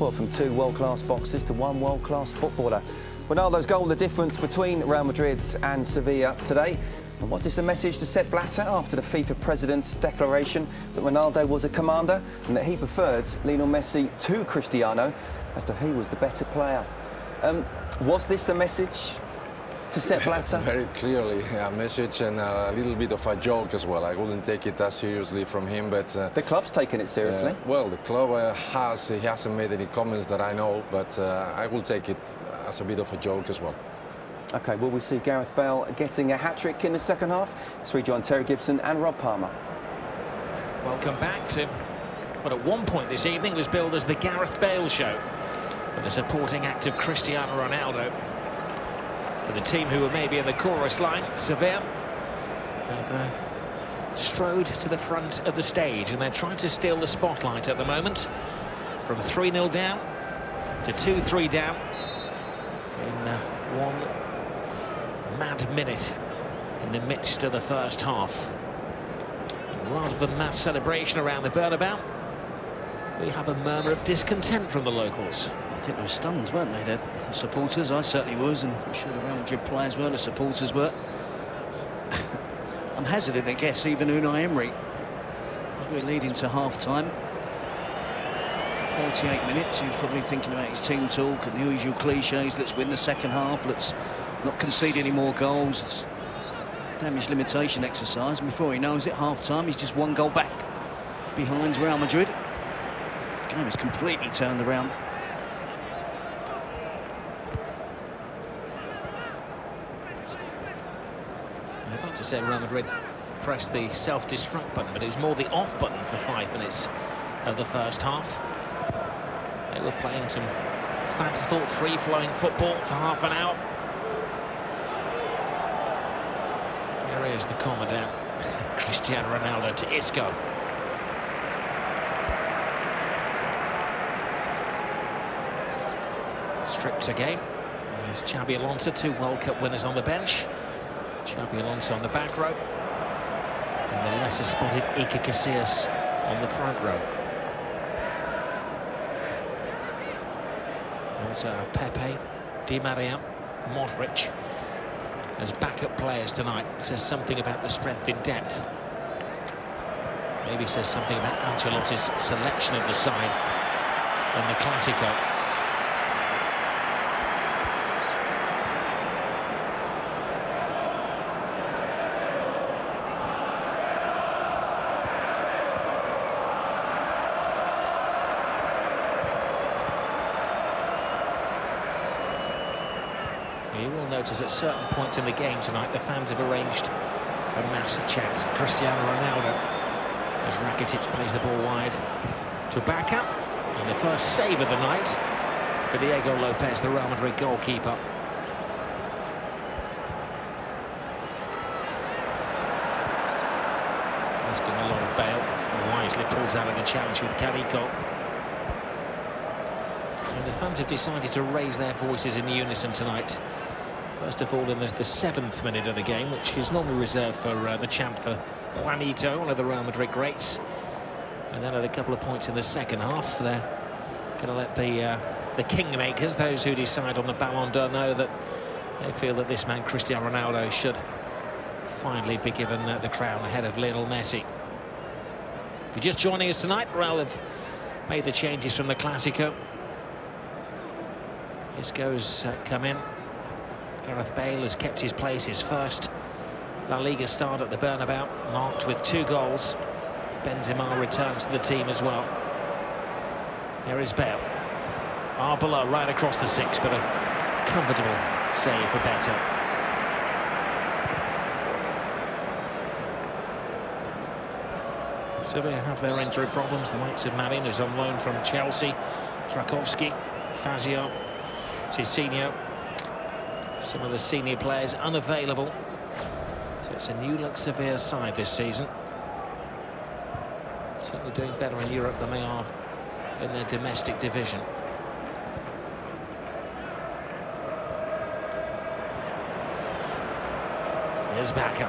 Well, from two world-class boxers to one world-class footballer. Ronaldo's goal, the difference between Real Madrid and Sevilla today. And was this a message to Sepp Blatter after the FIFA president's declaration that Ronaldo was a commander and that he preferred Lionel Messi to Cristiano as to who was the better player? Was this a message to Sepp Blatter? Very clearly a message and a little bit of a joke as well. I wouldn't take it that seriously from him, but... the club's taken it seriously. Well, the club he hasn't made any comments that I know, but I will take it as a bit of a joke as well. OK, will we see Gareth Bale getting a hat-trick in the second half? Let's rejoin Terry Gibson and Rob Palmer. Welcome back to what at one point this evening was billed as the Gareth Bale show, with the supporting act of Cristiano Ronaldo. But the team who were maybe in the chorus line, Sevilla, have strode to the front of the stage, and they're trying to steal the spotlight at the moment. From 3-0 down to 2-3 down in one mad minute in the midst of the first half. And rather than mass celebration around the Bernabeu, we have a murmur of discontent from the locals. I think they were stunned, weren't they, the supporters? I certainly was, and I'm sure the Real Madrid players were, the supporters were. I'm hesitant to guess even Unai Emery, as we're leading to half-time. 48 minutes, he was probably thinking about his team talk and the usual cliches. Let's win the second half, let's not concede any more goals. It's damage limitation exercise, and before he knows it, half-time, he's just one goal back behind Real Madrid. The game has completely turned around. I'd like to say Real Madrid pressed the self-destruct button, but it was more the off button for 5 minutes of the first half. They were playing some fanciful, free-flowing football for half an hour. Here is the commandant, Cristiano Ronaldo to Isco. Stripped again. There's Xabi Alonso, 2 World Cup winners on the bench. Xabi Alonso on the back row. And the lesser-spotted Iker Casillas on the front row. Also have Pepe, Di Maria, Modric as backup players tonight. It says something about the strength in depth. Maybe says something about Ancelotti's selection of the side in the Clásico. You will notice at certain points in the game tonight, the fans have arranged a massive chant. Cristiano Ronaldo, as Rakitic plays the ball wide to Bacca, and the first save of the night for Diego Lopez, the Real Madrid goalkeeper. Asking a lot of Bale, wisely pulls out of the challenge with Carico. And the fans have decided to raise their voices in unison tonight. First of all, in the 7th minute of the game, which is normally reserved for the chant for Juanito, one of the Real Madrid greats. And then at a couple of points in the second half, they're going to let the kingmakers, those who decide on the Ballon d'Or, know that they feel that this man, Cristiano Ronaldo, should finally be given the crown ahead of Lionel Messi. If you're just joining us tonight, Real have made the changes from the Clásico. Isco's come in. Gareth Bale has kept his place, his first La Liga start at the Bernabeu, marked with 2 goals. Benzema returns to the team as well. Here is Bale. Arbeloa right across the 6, but a comfortable save for Beto. Sevilla have their injury problems. The likes of Marin, who's on loan from Chelsea, Trakowski, Fazio, Cicinho. Some of the senior players unavailable. So it's a new-look Sevilla side this season. Certainly doing better in Europe than they are in their domestic division. Here's Bacca.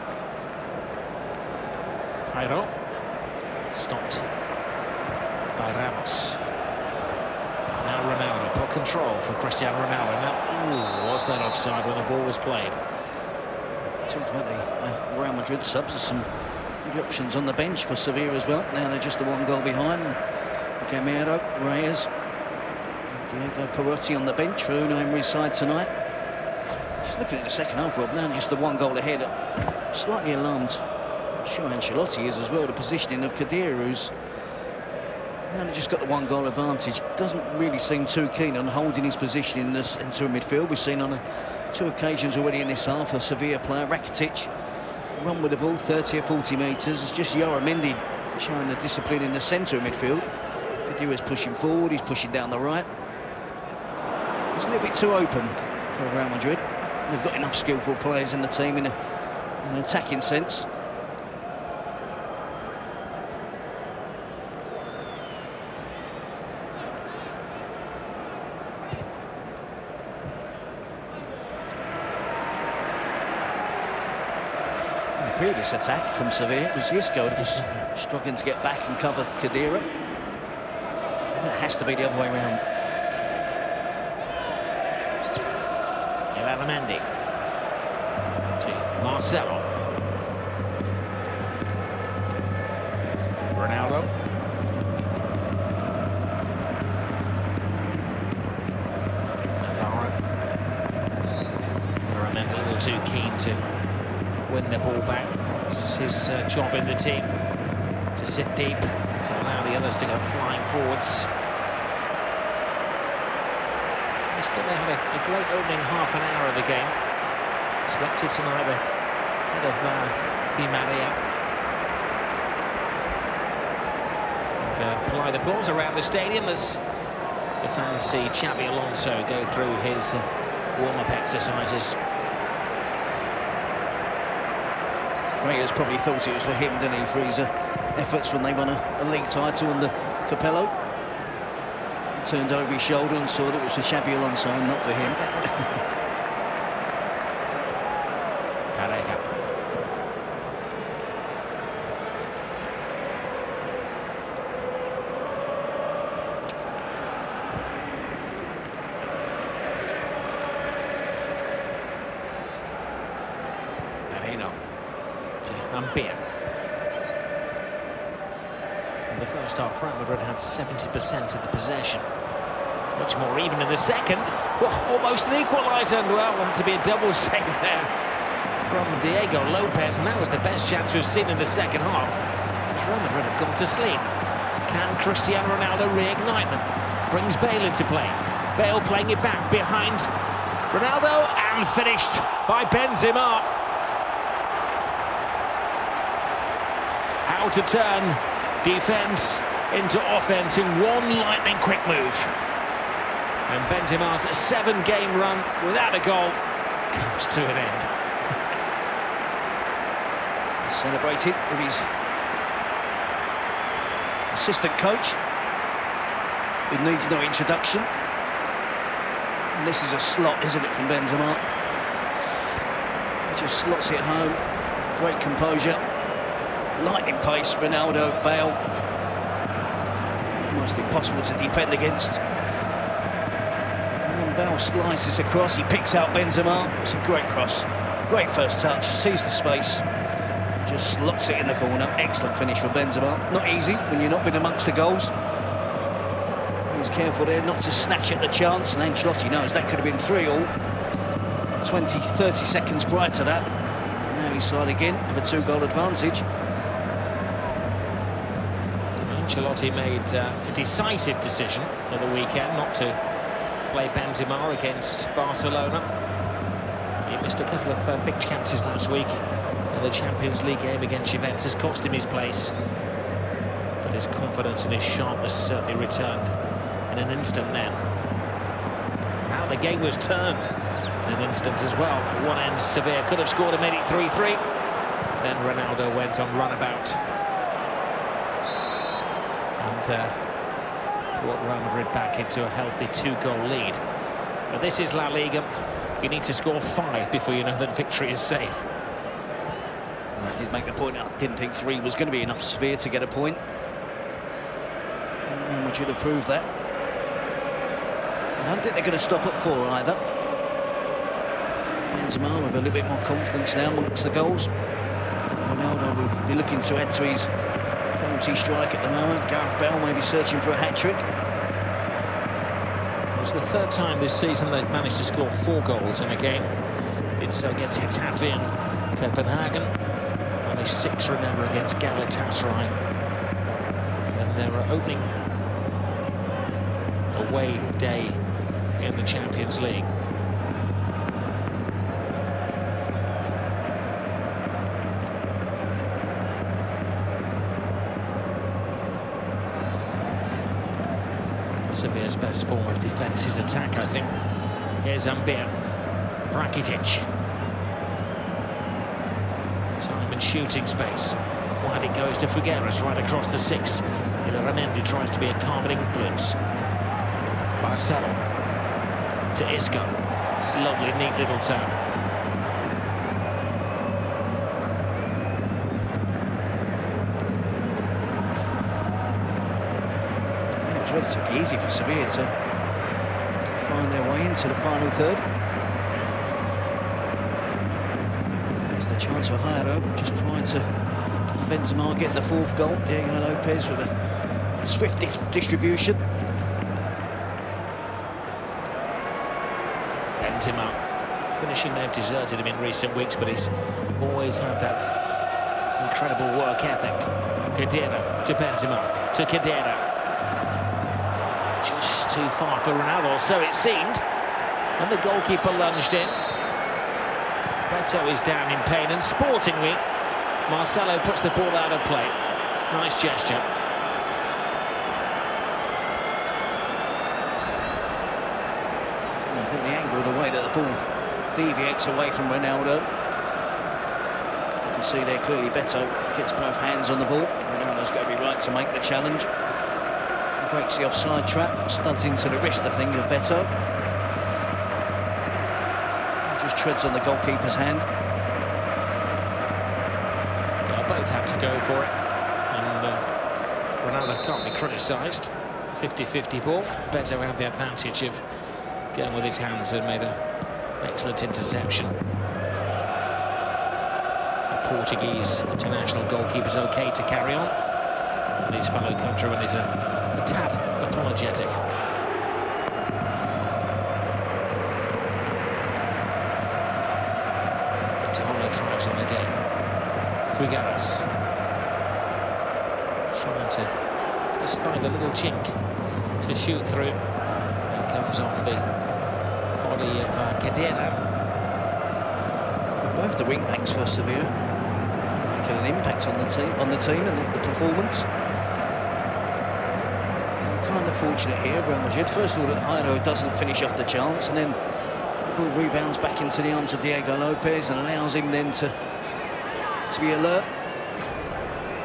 Jairo. Stopped by Ramos. Now control for Cristiano Ronaldo. Now, was that offside when the ball was played? Talked about the Real Madrid subs. There's some good options on the bench for Sevilla as well. Now they're just the 1 goal behind. Gamero, Reyes, Diego Perotti on the bench for Unai Emery's side tonight. Just looking at the second half, Rob, now just the 1 goal ahead. Slightly alarmed. I'm sure Ancelotti is as well. The positioning of Kadir, who's now just got the 1 goal advantage. Doesn't really seem too keen on holding his position in the centre of midfield. We've seen on 2 occasions already in this half a Sevilla player, Rakitic, run with the ball 30 or 40 metres. It's just Mendy showing the discipline in the centre of midfield. Kadir is pushing forward, he's pushing down the right. It's a little bit too open for Real Madrid. They've got enough skillful players in the team in an attacking sense. Previous attack from Sevilla, it was Isco that was struggling to get back and cover Khedira. That has to be the other way around. Mendy to Marcelo. Ronaldo. Navarro. Remember, a little too keen to win the ball back. It's his job in the team to sit deep, to allow the others to go flying forwards. He's going to have a great opening half an hour of the game. Selected tonight ahead of Di Maria. And polite applause around the stadium as the fans see Xabi Alonso go through his warm-up exercises. Reyes probably thought it was for him, didn't he, for his efforts when they won a league title under Capello. Turned over his shoulder and saw that it was for Xabi Alonso and not for him. Pareja. Merino to Ambia. In the first half, Real Madrid had 70% of the possession. Much more even in the second. Well, almost an equaliser, and well, wanted to be a double save there from Diego Lopez, and that was the best chance we've seen in the second half. As Real Madrid have gone to sleep. Can Cristiano Ronaldo reignite them? Brings Bale into play. Bale playing it back behind Ronaldo, and finished by Benzema. How to turn defence into offence in one lightning quick move. And Benzema's 7-game run without a goal comes to an end. Celebrated with his assistant coach, who needs no introduction. And this is a slot, isn't it, from Benzema? He just slots it home. Great composure. Lightning pace, Ronaldo, Bale. Almost impossible to defend against. And Bale slides this across, he picks out Benzema. It's a great cross. Great first touch, sees the space. Just slots it in the corner. Excellent finish from Benzema. Not easy when you're not been amongst the goals. He was careful there not to snatch at the chance, and Ancelotti knows that could have been 3-all. 20, 30 seconds prior to that. And now he's side again with a 2-goal advantage. Ancelotti made a decisive decision at the weekend not to play Benzema against Barcelona. He missed a couple of big chances last week in the Champions League game against Juventus, cost him his place. But his confidence and his sharpness certainly returned in an instant then. How the game was turned in an instant as well. At one end, Sevilla could have scored and made it 3-3. Then Ronaldo went on runabout and brought Real Madrid back into a healthy 2-goal lead. But this is La Liga. You need to score 5 before you know that victory is safe. I did make the point, I didn't think 3 was going to be enough for Sevilla to get a point. Real Madrid have proved that. I don't don't think they're going to stop at 4 either. Benzema with a little bit more confidence now amongst the goals. Ronaldo will be looking to add to his penalty strike at the moment. Gareth Bale may be searching for a hat-trick. It's the third time this season they've managed to score 4 goals in a game. Did so against Getafe in Copenhagen. Only 6, remember, against Galatasaray. And they're opening away day in the Champions League. Sevilla's best form of defence is attack, I think. Here's Ambir. Rakitic. Time and shooting space. Wide it goes to Figueres, right across the 6. Ramendi tries to be a calming influence. Marcelo to Isco. Lovely, neat little turn. It's relatively easy for Sevilla to find their way into the final third. It's the chance for Jairo, just prior to Benzema getting the 4th goal. Diego Lopez with a swift distribution. Benzema, finishing may have deserted him in recent weeks, but he's always had that incredible work ethic. Khedira to Benzema, to Khedira. Just too far for Ronaldo, so it seemed. And the goalkeeper lunged in. Beto is down in pain, and sportingly, Marcelo puts the ball out of play. Nice gesture. I think the angle, the way that the ball deviates away from Ronaldo. You can see there clearly Beto gets both hands on the ball. Ronaldo's got to be right to make the challenge. Breaks the offside trap, studs into the wrist, I think, of Beto. Just treads on the goalkeeper's hand. Yeah, both had to go for it, and Ronaldo can't be criticised. 50-50 ball. Beto had the advantage of going with his hands and made an excellent interception. The Portuguese international goalkeeper's okay to carry on, and his fellow countryman is a tad apologetic. Tejano tries on the game. Figueres trying to just find a little chink to shoot through. And comes off the body of Khedira. Both the wing backs for Sevilla making an impact on the team and the performance. Kind of fortunate here, Real Madrid. First of all, that Jairo doesn't finish off the chance, and then the ball rebounds back into the arms of Diego Lopez and allows him then to be alert,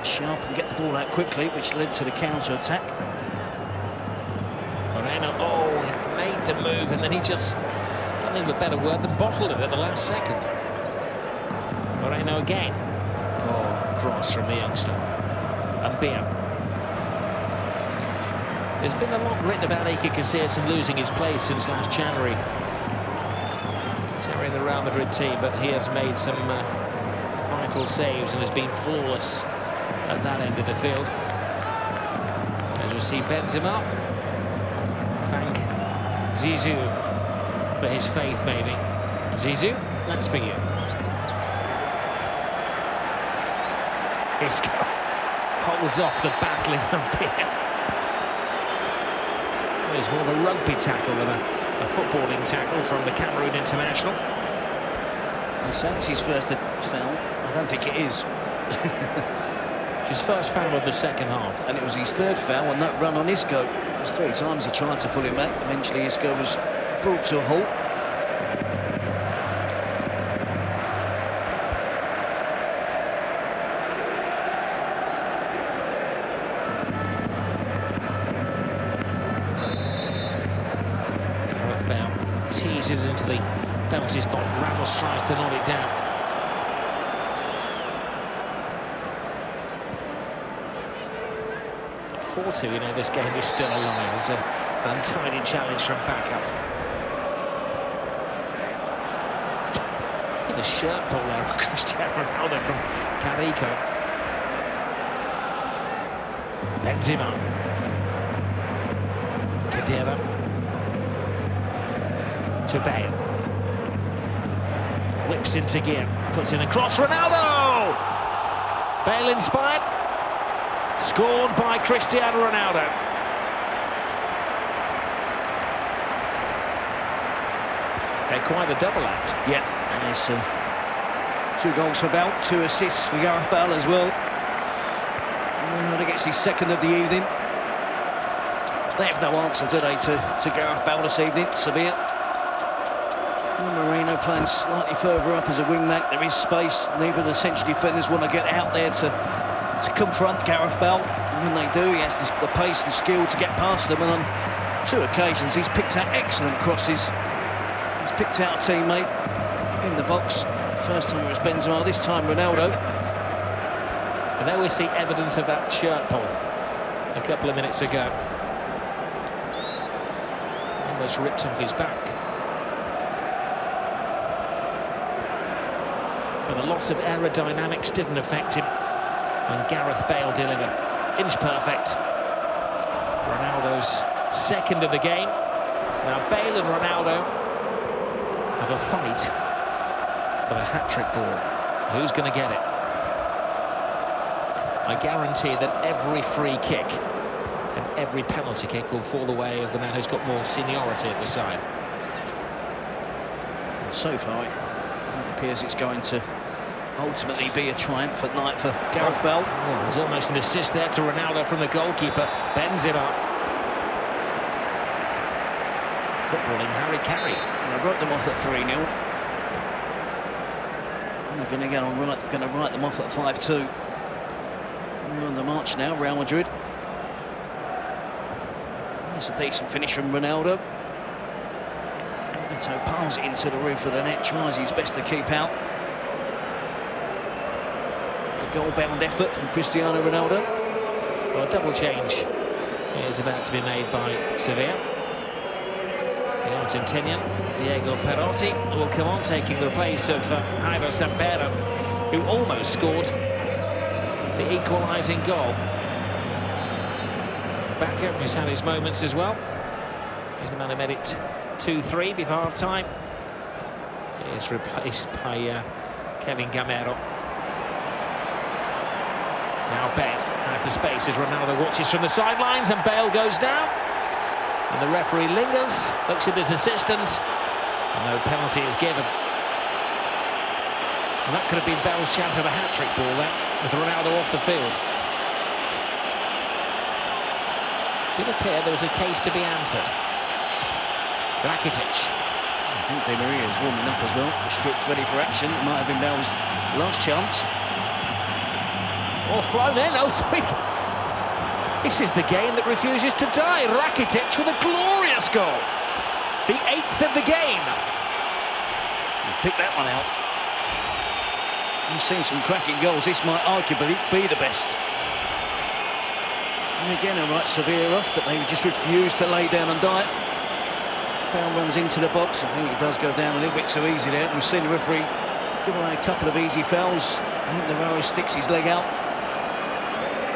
sharp, and get the ball out quickly, which led to the counter-attack. Moreno, he made the move, and then he just, I don't think of a better word than bottled it at the last second. Moreno again. Cross from the youngster. Ambir. There's been a lot written about Iker Casillas and losing his place since last January. Carrying the Real Madrid team, but he has made some vital saves and has been flawless at that end of the field. As we see Benzema thank Zizou for his faith, maybe. Zizou, that's for you. Isco holds off the battling Ambir. It's more of a rugby tackle than a footballing tackle from the Cameroon international. So it's his first foul. I don't think it is. It's his first foul of the second half. And it was his 3rd foul on that run on Isco. It was 3 times he tried to pull him back. Eventually Isco was brought to a halt. Teases it into the penalty spot. Ramos tries to knock it down. At 4-2, this game is still alive. There's Untidy challenge from Backup. The shirt pull there of Cristiano Ronaldo from Carico. Benzema. Kadira. To Bale. Whips into gear. Puts in a cross. Ronaldo! Bale inspired. Scored by Cristiano Ronaldo. They're quite a double act. Yeah, and there's 2 goals for Bale, 2 assists for Gareth Bale as well. Ronaldo gets his second of the evening. They have no answer, do they, to Gareth Bale this evening, Sevilla. Moreno playing slightly further up as a wing-back. There is space. Neither of the central defenders want to get out there to confront Gareth Bale. And when they do, he has the pace and skill to get past them. And on 2 occasions, he's picked out excellent crosses. He's picked out a teammate in the box. First time it was Benzema, this time Ronaldo. And there we see evidence of that shirt pull a couple of minutes ago. Almost ripped off his back. But a lot of aerodynamics didn't affect him when Gareth Bale delivered. Inch perfect. Ronaldo's second of the game. Now Bale and Ronaldo have a fight for the hat-trick ball. Who's going to get it? I guarantee that every free kick and every penalty kick will fall the way of the man who's got more seniority at the side. So far, it appears it's going to ultimately be a triumphant night for Gareth Bale. Oh, there's almost an assist there to Ronaldo from the goalkeeper. Benzema. Footballing Harry Carey. I wrote them off at 3-0. I'm going to write them off at 5-2. We're on the march now, Real Madrid. That's a decent finish from Ronaldo. Neto piles it into the roof of the net, tries his best to keep out. The goal-bound effort from Cristiano Ronaldo. Well, a double change is about to be made by Sevilla. The Argentinian, Diego Perotti, will come on, taking the place of Jairo Sampero, who almost scored the equalising goal. Bakker, who's had his moments as well. He's the man who made it 2-3 before half-time. He is replaced by Kevin Gamero. Now Bale has the space as Ronaldo watches from the sidelines, and Bale goes down. And the referee lingers, looks at his assistant, and no penalty is given. And that could have been Bale's chance of a hat-trick ball there, with Ronaldo off the field. It did appear there was a case to be answered. Rakitic. I think Di Maria is warming up as well. The strips ready for action. It might have been Bale's last chance. Or thrown in. Oh, this is the game that refuses to die. Rakitic with a glorious goal. The 8th of the game. Pick that one out. We've seen some cracking goals. This might arguably be the best. And again, all right, Sevilla off, but they just refuse to lay down and die. Bale runs into the box. I think he does go down a little bit too easy there. We've seen the referee give away a couple of easy fouls. I think Navarro sticks his leg out.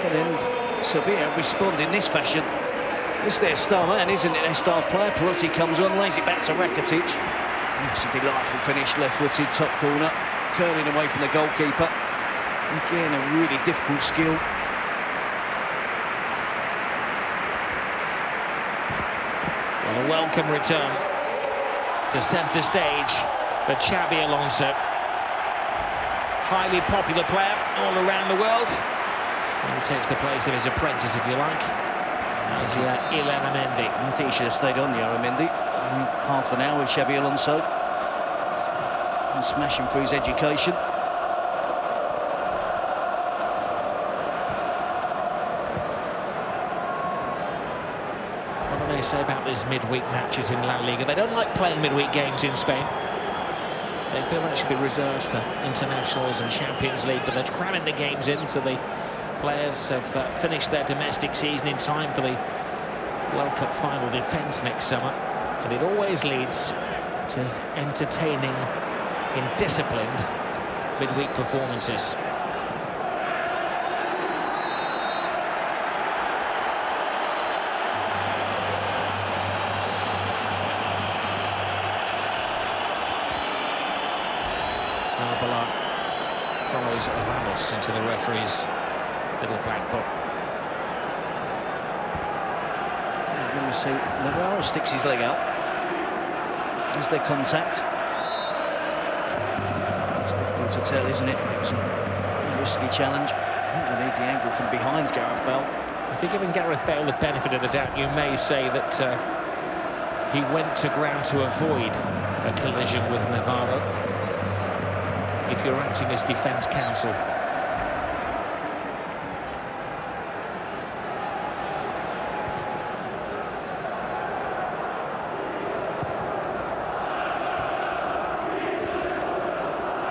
But then Sevilla respond in this fashion. It's their star man, isn't it? Their star player. Perotti comes on, lays it back to Rakitic. It's a delightful finish, left-footed, top corner, curling away from the goalkeeper. Again, a really difficult skill. Well, a welcome return to centre stage for Xabi Alonso. Highly popular player all around the world. And he takes the place of his apprentice, if you like, as Ilana Mendy. I think he should have stayed on, Mendy. Half an hour with Xabi Alonso. And smash him for his education. What do they say about these midweek matches in La Liga? They don't like playing midweek games in Spain. They feel that should be reserved for internationals and Champions League, but they're cramming the games in so the players have finished their domestic season in time for the World Cup final defence next summer, and it always leads to entertaining, in disciplined midweek performances. Follows Ramos into the referee's little black book. Here we see Navarro sticks his leg out. Is there contact? It's difficult to tell, isn't it? It's a risky challenge. I think we need the angle from behind Gareth Bale. If you're giving Gareth Bale the benefit of the doubt, you may say that he went to ground to avoid a collision with Navarro. If you're acting as defence counsel.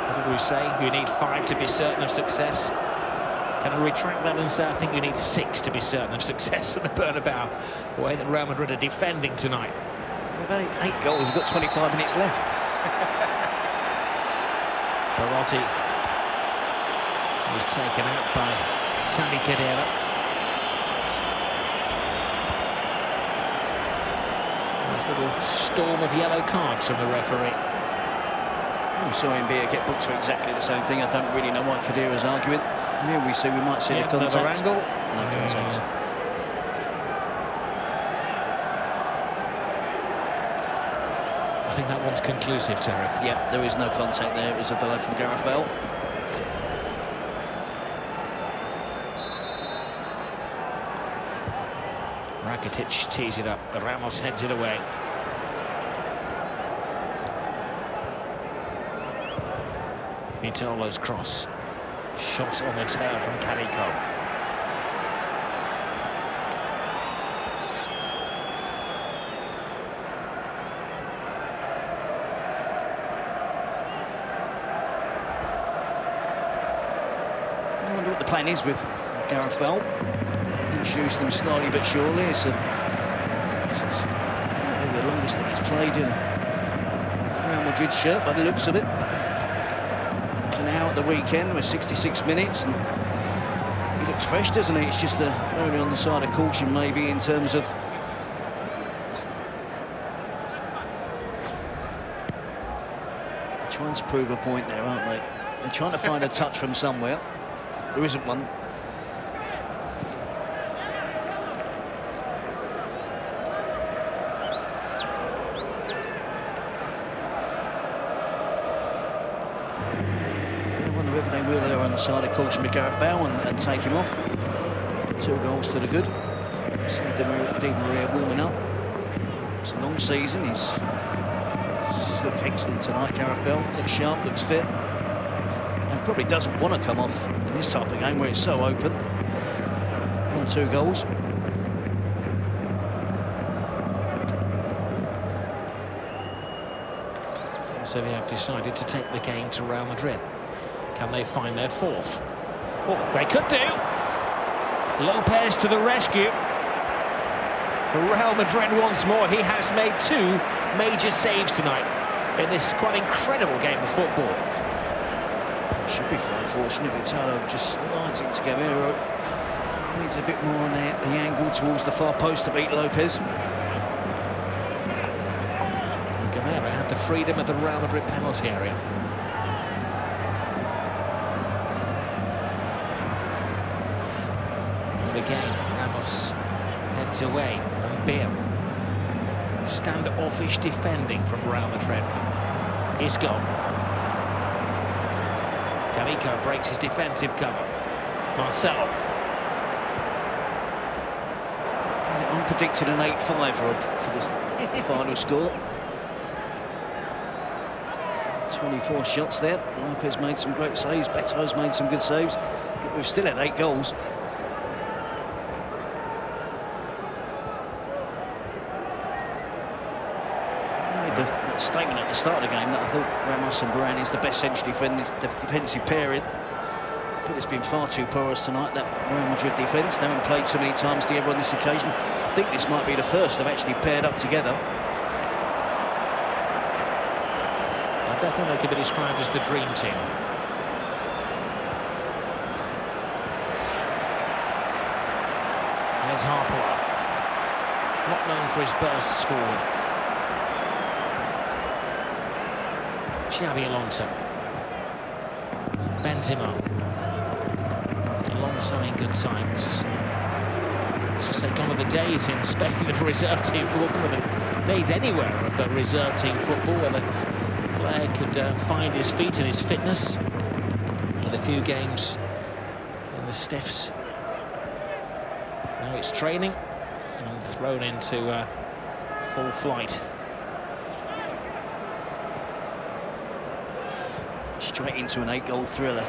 What did we say? You need 5 to be certain of success. Can I retract that and say I think you need 6 to be certain of success at the Bernabeu, the way that Real Madrid are defending tonight? We've had 8 goals, we've got 25 minutes left. Barotti was taken out by Sami Khedira. Nice little storm of yellow cards from the referee. We saw him get booked for exactly the same thing. I don't really know why Khedira's arguing. Here we might see the contact. Another angle. No contact. I think that one's conclusive, Terry. Yeah, there is no contact there. It was a dive from Gareth Bale. Rakitic tees it up. Ramos heads it away. Mitolo's cross. Shot on the tail from Canico. I wonder what the plan is with Gareth Bale. Introduce them slowly but surely. It's the longest that he's played in Real Madrid shirt by the looks of it. So now at the weekend with 66 minutes, and he looks fresh, doesn't he? It's just only on the side of caution maybe in terms of trying to prove a point there, aren't they? They're trying to find a touch from somewhere. There isn't one. I wonder whether they will err on the side of caution with Gareth Bale and take him off. 2 goals to the good. See Di Maria warming up. It's a long season. He's looked excellent tonight, Gareth Bale. Looks sharp, looks fit. And probably doesn't want to come off in this type of game where it's so open. On 2 goals. Sevilla have decided to take the game to Real Madrid. Can they find their 4th? Oh, they could do. Lopez to the rescue. For Real Madrid once more. He has made 2 major saves tonight in this quite incredible game of football. Should be fine, fortunately. Vitalo just slides into Gamero. Needs a bit more on the angle towards the far post to beat Lopez. Gamero had the freedom of the Real Madrid penalty area. And again, Ramos heads away, and Bale. Standoffish defending from Real Madrid. Isco. Canico breaks his defensive cover. Marcelo. I'm predicting an 8-5, Rob, for this final score. 24 shots there. Lopez made some great saves. Beto's made some good saves. But we've still had 8 goals. The statement at the start of the game that I thought Ramos and Varane is the best central defensive pairing. But it's been far too porous tonight, that Real Madrid defence. They haven't played so many times together on this occasion. I I think this might be the first they've actually paired up together. I don't think they could be described as the dream team. There's Harper, not known for his bursts forward. Xabi Alonso. Benzema. Alonso in good times. As I say, gone are the days in Spain of reserve team football, gone are the days anywhere of the reserve team football where the player could find his feet and his fitness with a few games in the stiffs. Now it's training and thrown into full flight. Straight into an 8-goal thriller.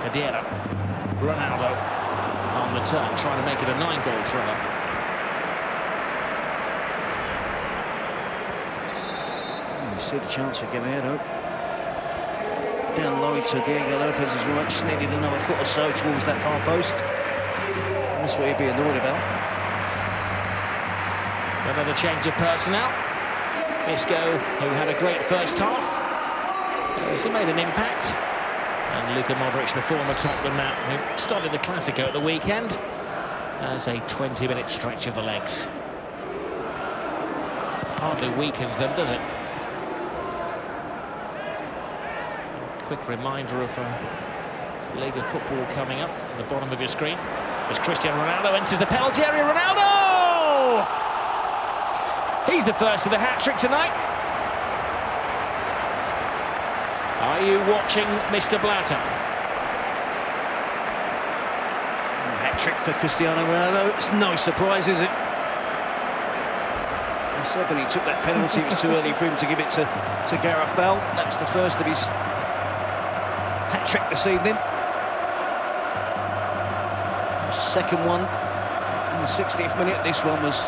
Adira, Ronaldo on the turn, trying to make it a 9-goal thriller. You see the chance for Guerrero. Down low to Diego Lopez's right, just needed another foot or so towards that far post. That's what he'd be annoyed about. Another change of personnel. Isco, who had a great first half, has made an impact. And Luka Modric, the former Tottenham man, who started the Classico at the weekend, as a 20-minute stretch of the legs. Hardly weakens them, does it? Quick reminder of Liga football coming up at the bottom of your screen. As Cristiano Ronaldo enters the penalty area, Ronaldo! He's the first of the hat-trick tonight. Are you watching Mr. Blatter? Hat-trick for Cristiano Ronaldo. It's no surprise, is it? I said when he took that penalty, it was too early for him to give it to Gareth Bale. That was the first of his hat-trick this evening. Second one in the 60th minute. This one was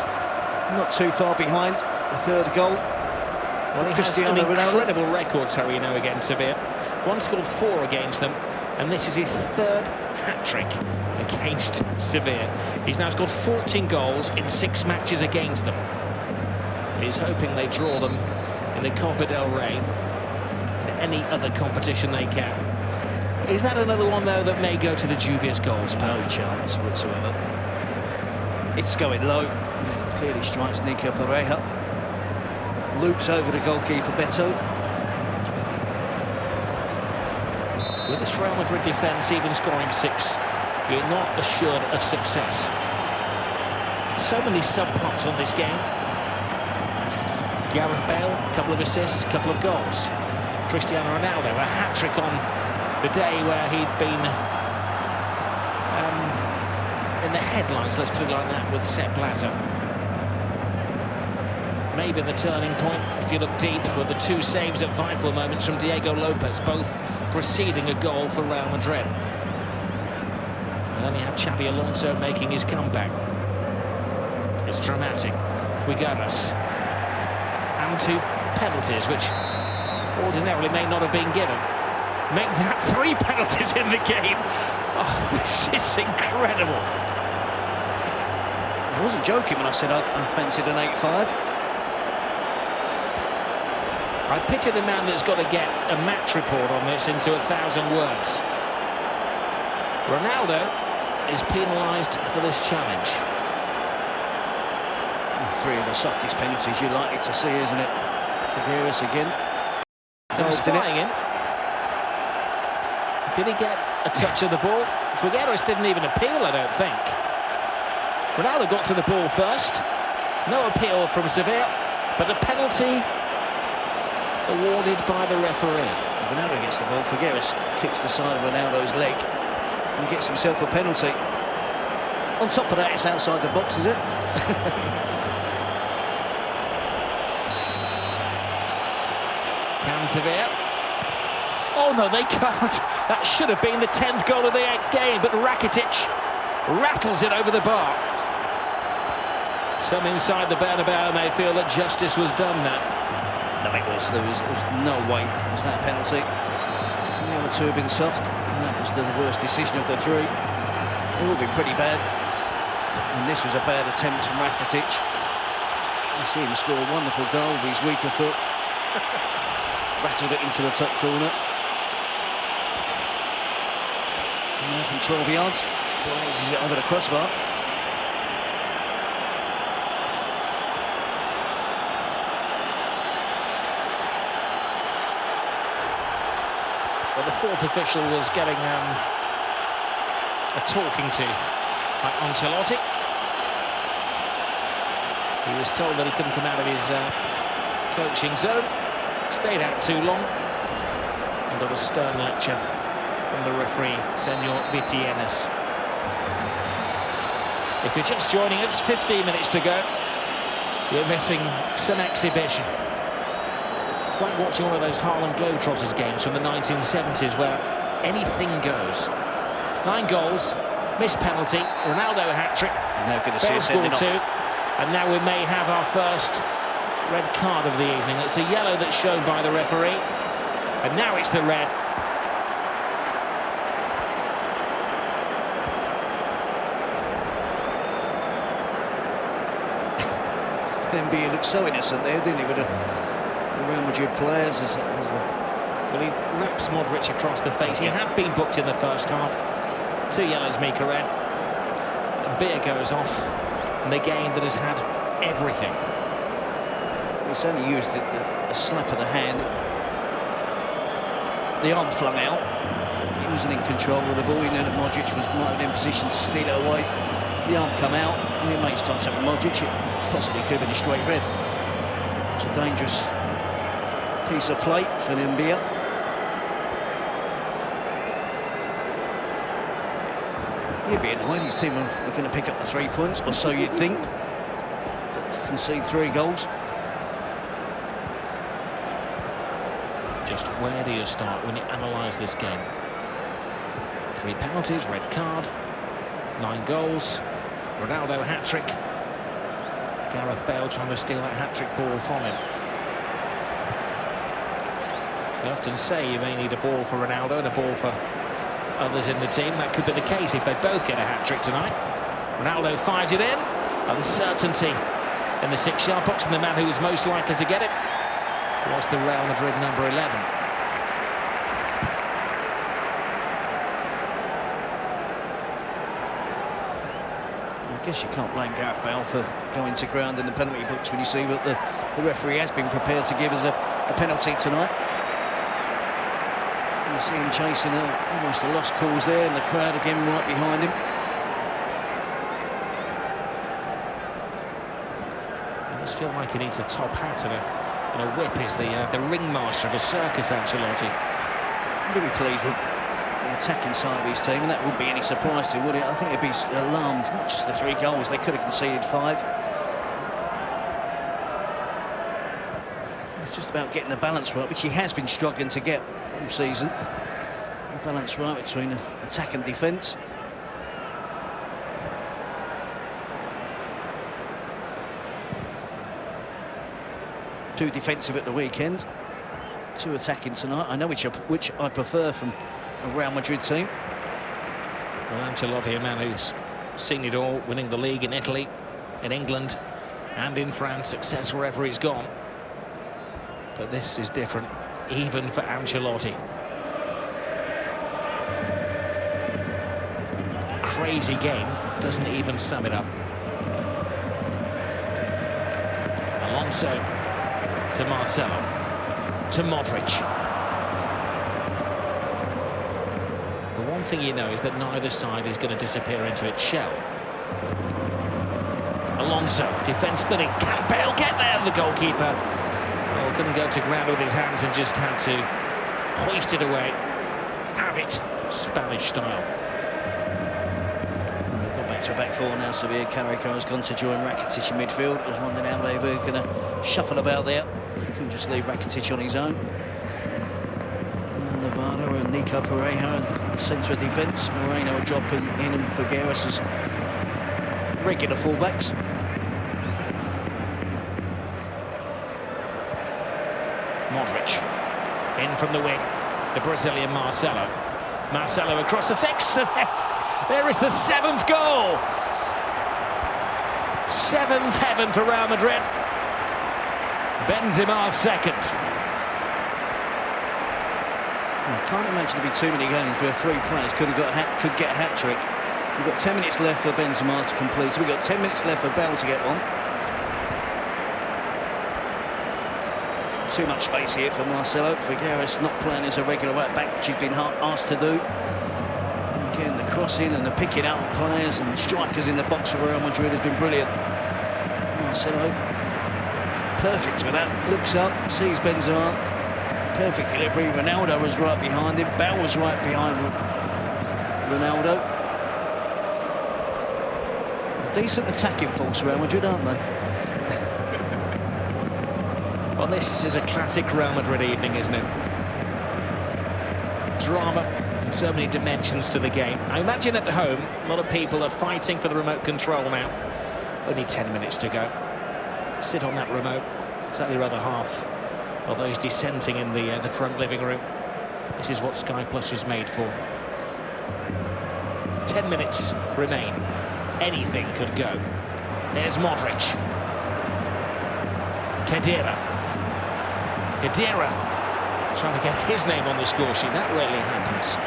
not too far behind the third goal. Well, he has an incredible record, Terry, against Sevilla. One scored 4 against them, and this is his third hat-trick against Sevilla. He's now scored 14 goals in 6 matches against them. He's hoping they draw them in the Copa del Rey, in any other competition they can. Is that another one, though, that may go to the dubious goals? No chance whatsoever. It's going low. Clearly strikes Nico Pereira. Loops over the goalkeeper, Beto. With this Real Madrid defence, even scoring 6, you're not assured of success. So many subplots on this game. Gareth Bale, a couple of assists, a couple of goals. Cristiano Ronaldo, a hat-trick on the day where he'd been in the headlines, let's put it like that, with Sepp Blatter. Maybe the turning point, if you look deep, were the 2 saves at vital moments from Diego Lopez, both preceding a goal for Real Madrid. And then you have Xabi Alonso making his comeback. It's dramatic. Figueras. And 2 penalties, which ordinarily may not have been given. Make that 3 penalties in the game. Oh, this is incredible. I wasn't joking when I said I fancied an 8-5. I picture the man that's got to get a match report on this into 1,000 words. Ronaldo is penalised for this challenge. 3 of the softest penalties you're likely to see, isn't it? Figueras again. He's flying in. Did he get a touch of the ball? Figueras didn't even appeal, I don't think. Ronaldo got to the ball first. No appeal from Sevilla, but a penalty awarded by the referee. Ronaldo gets the ball. Figueras kicks the side of Ronaldo's leg and gets himself a penalty. On top of that, it's outside the box, is it? Can Sevilla? Oh no, they can't. That should have been the 10th goal of the game, but Rakitic rattles it over the bar. Some inside the Bernabeu may feel that justice was done there. No, there was no way it was that penalty. The other 2 have been soft, and that was the worst decision of the 3. They've all been pretty bad. And this was a bad attempt from Rakitic. You see him score a wonderful goal with his weaker foot. Rattled it into the top corner. And now from 12 yards, blazes it over the crossbar. Well, the fourth official was getting a talking to by Ancelotti. He was told that he couldn't come out of his coaching zone, stayed out too long, and got a stern lecture from the referee, Senor Vitienes. If you're just joining us, 15 minutes to go, you're missing some exhibition. It's like watching one of those Harlem Globetrotters games from the 1970s where anything goes. 9 goals, missed penalty, Ronaldo a hat-trick, Bale scored 2, and now we may have our first red card of the evening. It's a yellow that's shown by the referee, and now it's the red. Dembele looked so innocent there, didn't he, with the Real Madrid players. Well, he wraps Modric across the face. He had been booked in the first half. 2 yellows make a red. And beer goes off in the game that has had everything. He's only used a slap of the hand. The arm flung out. He wasn't in control of the ball. He knew that Modric might have been in position to steal it away. The arm come out, and he makes contact with Modric. It possibly could have been a straight red. It's a dangerous piece of play for Dembele. He'd be annoyed. His team are going to pick up the 3 points, or so you'd think. But to concede 3 goals. Just where do you start when you analyse this game? 3 penalties, red card, 9 goals, Ronaldo hat-trick. Gareth Bale trying to steal that hat-trick ball from him. I often say you may need a ball for Ronaldo and a ball for others in the team. That could be the case if they both get a hat-trick tonight. Ronaldo fires it in. Uncertainty in the 6-yard box, and the man who was most likely to get it was the Real Madrid number 11. I guess you can't blame Gareth Bale for going to ground in the penalty box when you see that the referee has been prepared to give us a penalty tonight. You see him chasing almost a lost cause there, and the crowd again right behind him. I just feel like he needs a top hat and a whip. Is the ringmaster of a circus, Ancelotti. I'm really pleased with the attacking side of his team, and that wouldn't be any surprise to him, would it? I think he'd be alarmed, not just the 3 goals, they could have conceded 5. It's just about getting the balance right, which he has been struggling to get all season. The balance right between attack and defence. Two defensive at the weekend, 2 attacking tonight. I know which I prefer from a Real Madrid team. Well, Ancelotti, a man who's seen it all, winning the league in Italy, in England, and in France, success wherever he's gone. But this is different, even for Ancelotti. Crazy game, doesn't even sum it up. Alonso to Marcelo, to Modric. The one thing you know is that neither side is going to disappear into its shell. Alonso, defence splitting, can Bale get there? The goalkeeper, well, couldn't go to ground with his hands and just had to hoist it away. Have it, Spanish style. To a back 4 now. Sevilla. Carrico has gone to join Rakitic in midfield. I was wondering how they were going to shuffle about there. They couldn't just leave Rakitic on his own. Navarro and Nico Pereira in the centre of defence. Moreno are dropping in, and Figueres as regular fullbacks. Modric in from the wing. The Brazilian Marcelo. Marcelo across the 6. There is the 7th goal. 7th heaven for Real Madrid. Benzema's second. I can't imagine there'd be too many games where 3 players could get a hat-trick. We've got 10 minutes left for Benzema to complete. So we've got 10 minutes left for Bale to get one. Too much space here for Marcelo. Figueroa's not playing as a regular right back, which he's been asked to do. Again, the crossing and the picking out of players and strikers in the box for Real Madrid has been brilliant. Marcelo, perfect with that. Looks up, sees Benzema. Perfect delivery. Ronaldo was right behind him. Bale was right behind Ronaldo. Decent attacking force, Real Madrid, aren't they? Well, this is a classic Real Madrid evening, isn't it? Drama, so many dimensions to the game. I imagine at home, a lot of people are fighting for the remote control now. Only 10 minutes to go. Sit on that remote. Tell your other half of those dissenting in the front living room. This is what Sky Plus was made for. 10 minutes remain. Anything could go. There's Modric. Khedira trying to get his name on the score sheet. That rarely happens.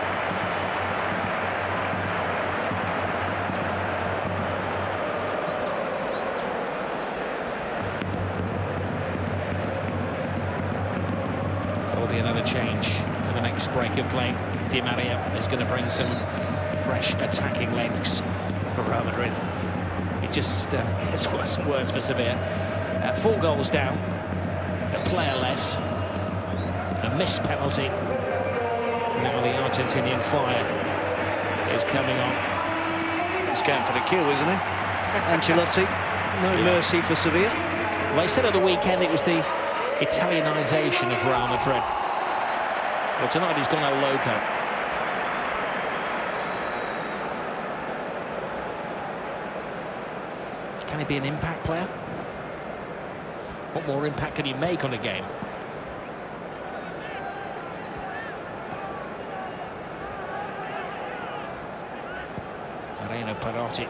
There will be another change for the next break of play. Di Maria is going to bring some fresh attacking legs for Real Madrid. It just gets worse and worse for Sevilla. 4 goals down, a player less, a missed penalty. Now the Argentinian fire is coming on. He's going for the kill, isn't he? Ancelotti, no mercy for Sevilla. Well, they said at the weekend it was the Italianisation of Real Madrid. Well, tonight he's gone al loco. Can he be an impact player? What more impact can he make on a game? Moreno Perotti.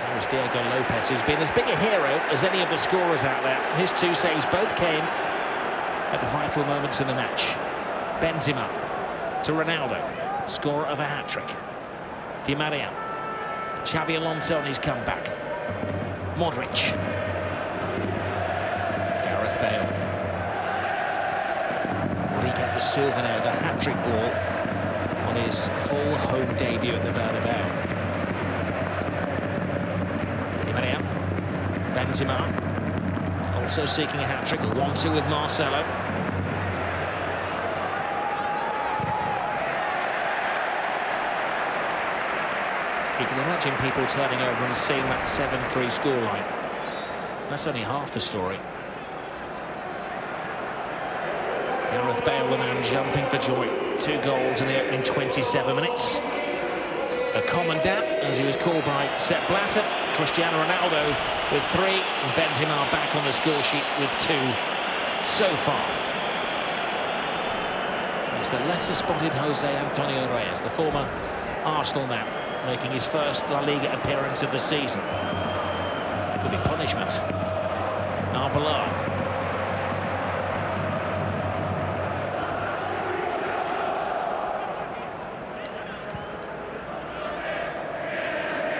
There's Diego Lopez, who's been as big a hero as any of the scorers out there. His 2 saves both came at the vital moments in the match. Benzema to Ronaldo, scorer of a hat-trick. Di Maria. Xabi Alonso on his comeback. Modric. Gareth Bale. Will he get the souvenir, the hat-trick ball, on his full home debut at the Bernabeu? Di Maria. Benzema. Also seeking a hat-trick, a 1-2 with Marcelo. You can imagine people turning over and seeing that 7-3 scoreline. That's only half the story. Gareth Bale, the man jumping for joy. 2 goals in the opening 27 minutes. A commandant, as he was called by Sepp Blatter. Cristiano Ronaldo with 3, and Benzema back on the score sheet with 2 so far. It's the lesser-spotted Jose Antonio Reyes, the former Arsenal man, making his first La Liga appearance of the season. Could be punishment. Arbeloa.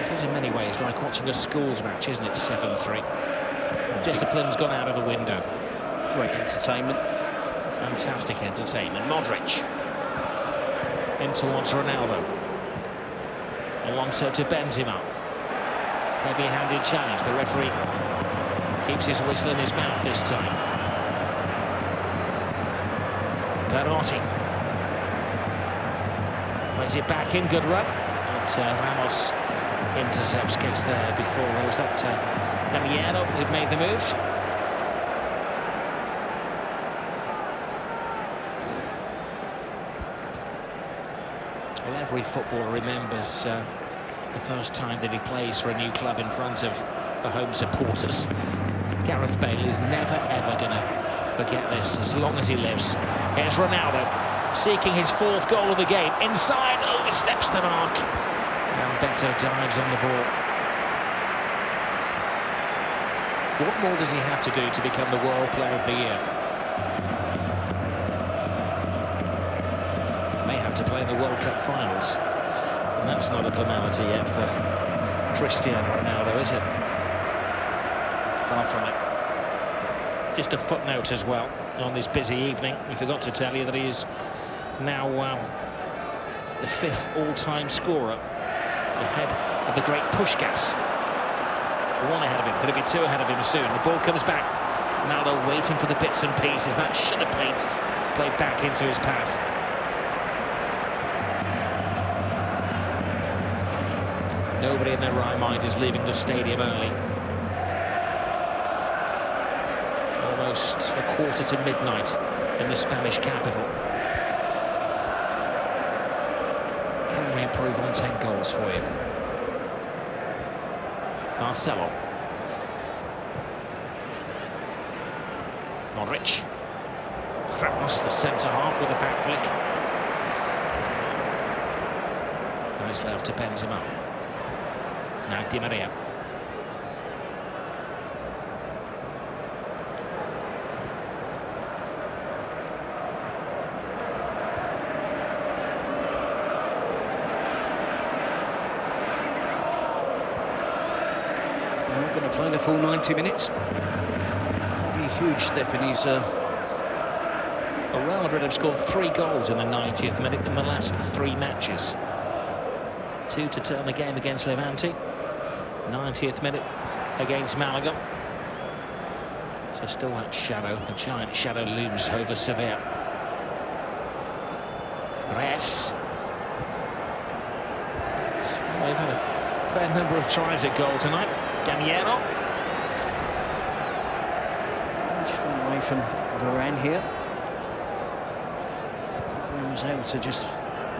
It is in many ways like watching a schools match, isn't it? 7-3. Discipline's gone out of the window. Great entertainment. Fantastic entertainment. Modric. In towards Ronaldo. Alonso to Benzema. Heavy-handed challenge. The referee keeps his whistle in his mouth this time. Perotti. Plays it back in. Good run. But Ramos intercepts, gets there before. Was that Camiero who'd made the move? Well, every footballer remembers the first time that he plays for a new club in front of the home supporters. Gareth Bale is never, ever going to forget this as long as he lives. Here's Ronaldo. seeking his 4th goal of the game. Inside, oversteps the mark. And Beto dives on the ball. What more does he have to do to become the World Player of the Year? May have to play in the World Cup finals. And that's not a formality yet for Cristiano Ronaldo, is it? Far from it. Just a footnote as well on this busy evening. We forgot to tell you that he is now the 5th all-time scorer, ahead of the great Puskás. 1 ahead of him, could it be 2 ahead of him soon? The ball comes back. Ronaldo waiting for the bits and pieces. That should have played back into his path. Nobody in their right mind is leaving the stadium early. Almost a quarter to midnight in the Spanish capital. Can we improve on 10 goals for you? Marcelo. Modric. Ramos, the centre-half, with a back flick. Nice left to Benzema. Now Di Maria. Not going to play the full 90 minutes. That'll be a huge step in his... Well, Real Madrid have scored 3 goals in the 90th minute in the last 3 matches. 2 to turn the game against Levante. 90th minute against Malaga. So still that shadow, a giant shadow, looms over Sevilla. Reyes. Well, they've had a fair number of tries at goal tonight. Gagnero. Away from Varane here. He was able to just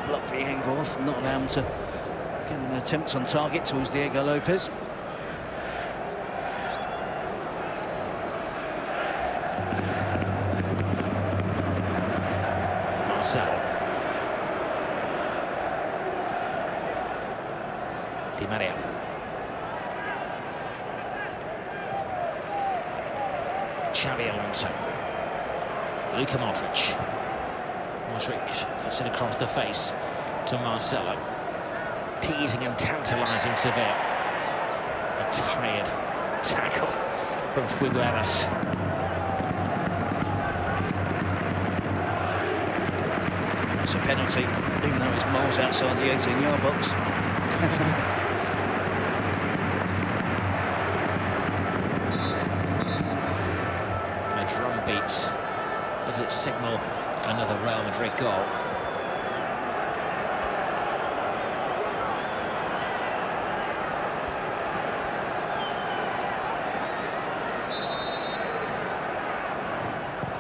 block the angle off, not allow him to get an attempt on target towards Diego Lopez. Marcelo. Di Maria. Xabi Alonso. Luka Modric. Modric puts it across the face to Marcelo. Teasing and tantalising Sevilla. A tired tackle from Figueras. It's a penalty, even though it's miles outside the 18-yard box. The drum beats. Does it signal another Real Madrid goal?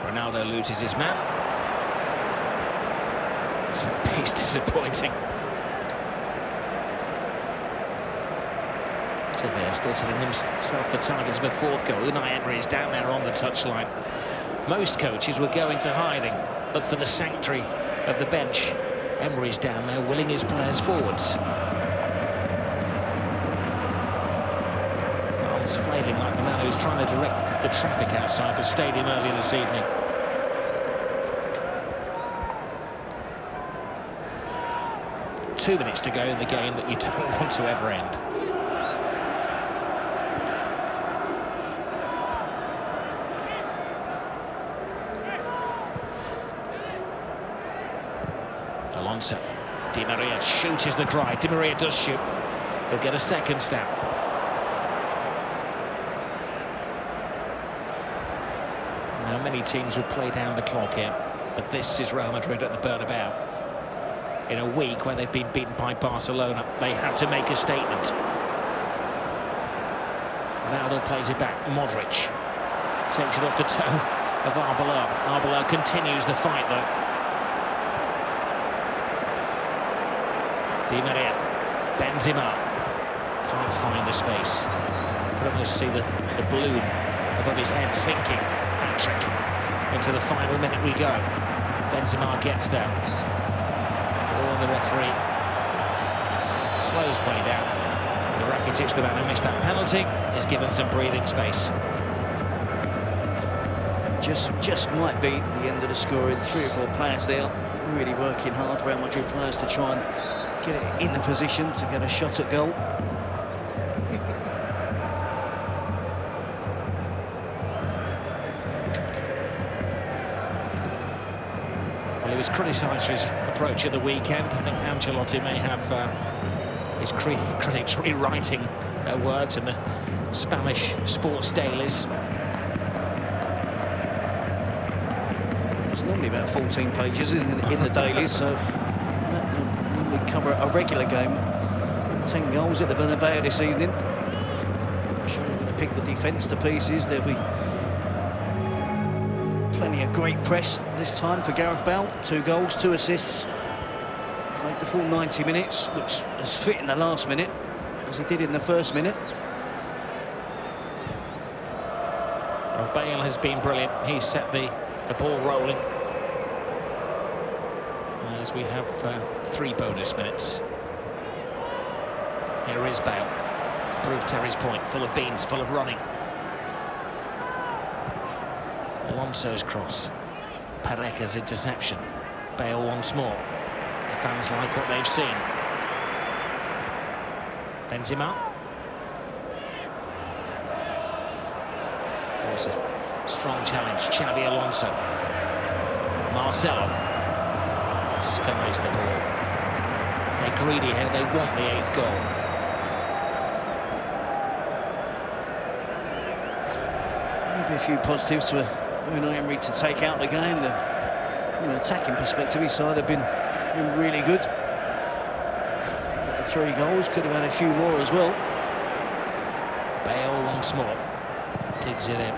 Ronaldo loses his man. It's disappointing. Sevilla still setting themselves the targets of a 4th goal. Unai Emery is down there on the touchline. Most coaches were going to hiding, look for the sanctuary of the bench. Emery's down there willing his players forwards. Arms flailing like the man who's trying to direct the traffic outside the stadium earlier this evening. Two minutes to go in the game that you don't want to ever end. Alonso. Di Maria, shoot is the cry. Di Maria does shoot. He'll get a second stab. Now, many teams will play down the clock here, but this is Real Madrid at the Bernabeu. In a week where they've been beaten by Barcelona, they have to make a statement. Ronaldo plays it back. Modric takes it off the toe of Arbeloa. Arbeloa continues the fight, though. Di Maria, Benzema can't find the space. Could almost see the balloon above his head, thinking, hat-trick. Into the final minute we go. Benzema gets there. Oh, the referee slows play down. Rakitic, the man who missed that penalty, is given some breathing space. Just might be the end of the scoring. 3 or 4 players there really working hard, Real Madrid players, to try and get it in the position to get a shot at goal. Well, he was criticised for his approach at the weekend. I think Ancelotti may have his critics rewriting their words in the Spanish sports dailies. It's normally about 14 pages in the dailies, so that will normally cover a regular game. 10 goals at the Bernabeu this evening. I'm sure we're going to pick the defence to pieces. There'll be plenty of great press this time for Gareth Bale. 2 goals, 2 assists. Played the full 90 minutes. Looks as fit in the last minute as he did in the first minute. Well, Bale has been brilliant. He's set the ball rolling. As we have 3 bonus minutes. Here is Bale. To prove Terry's point. Full of beans, full of running. Alonso's cross. Pareca's interception. Bale once more. The fans like what they've seen. Benzema. Was a strong challenge. Xabi Alonso. Marcelo skies the ball. They're greedy here. They want the 8th goal. Maybe a few positives to Unai Emery to take out the game. From an attacking perspective, his side have been really good. Got the 3 goals, could have had a few more as well. Bale once more. Digs it in.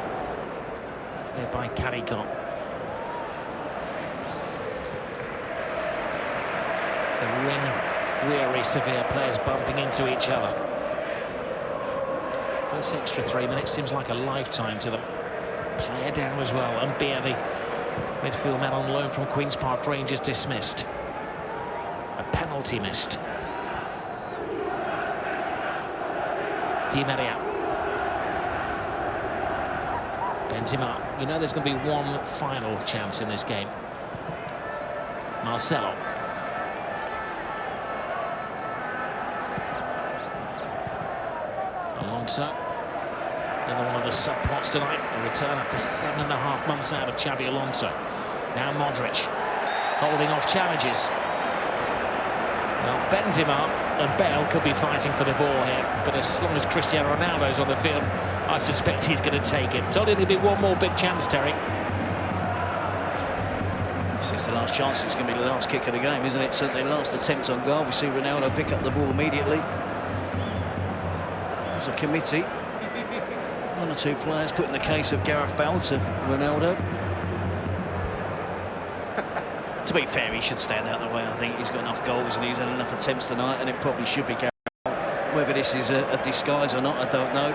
Cleared by Caricon. The ring-weary Sevilla players bumping into each other. This extra 3 minutes seems like a lifetime to them. Player down as well, and Beer, the midfield man on loan from Queen's Park Rangers, dismissed. A penalty missed. Di Maria. Benzema. You know there's going to be one final chance in this game. Marcelo. Alonso. Another one of the sub-pots tonight. A return after 7.5 months out of Xabi Alonso. Now Modric. Holding off challenges. Well, Benzema and Bale could be fighting for the ball here, but as long as Cristiano Ronaldo's on the field, I suspect he's going to take it. Told it'll be one more big chance, Terry. This is the last chance. It's going to be the last kick of the game, isn't it? Certainly last attempt on goal. We see Ronaldo pick up the ball immediately. As a committee, 1 or 2 players putting the case of Gareth Bale to Ronaldo. To be fair, he should stand out the way. I think he's got enough goals and he's had enough attempts tonight, and it probably should be Gareth Bale. Whether this is a disguise or not, I don't know.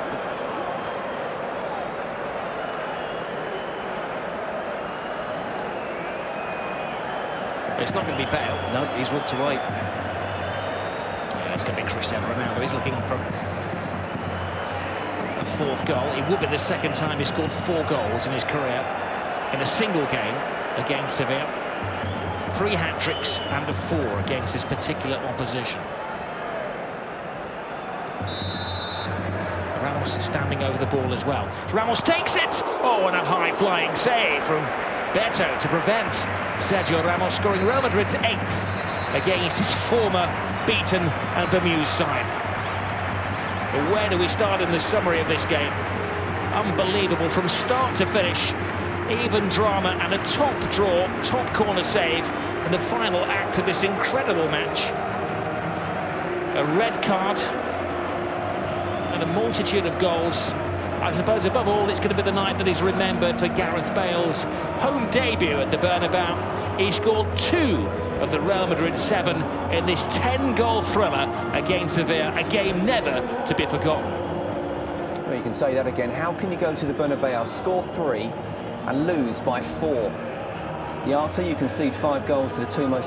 But it's not going to be Bale. No, he's walked away. Yeah, it's going to be Cristiano Ronaldo. He's looking for a 4th goal. It would be the 2nd time he scored 4 goals in his career in a single game against Sevilla. 3 hat-tricks and a 4 against this particular opposition. Ramos is standing over the ball as well. Ramos takes it! Oh, and a high-flying save from Beto to prevent Sergio Ramos scoring Real Madrid's 8th against his former beaten and bemused side. But where do we start in the summary of this game? Unbelievable from start to finish. Even drama and a top draw, top corner save in the final act of this incredible match. A red card and a multitude of goals. I suppose above all it's going to be the night that is remembered for Gareth Bale's home debut at the Bernabeu. He scored 2 of the Real Madrid 7 in this 10-goal thriller against Sevilla, a game never to be forgotten. Well, you can say that again. How can you go to the Bernabeu, score 3 and lose by 4? The answer: you concede 5 goals to the two most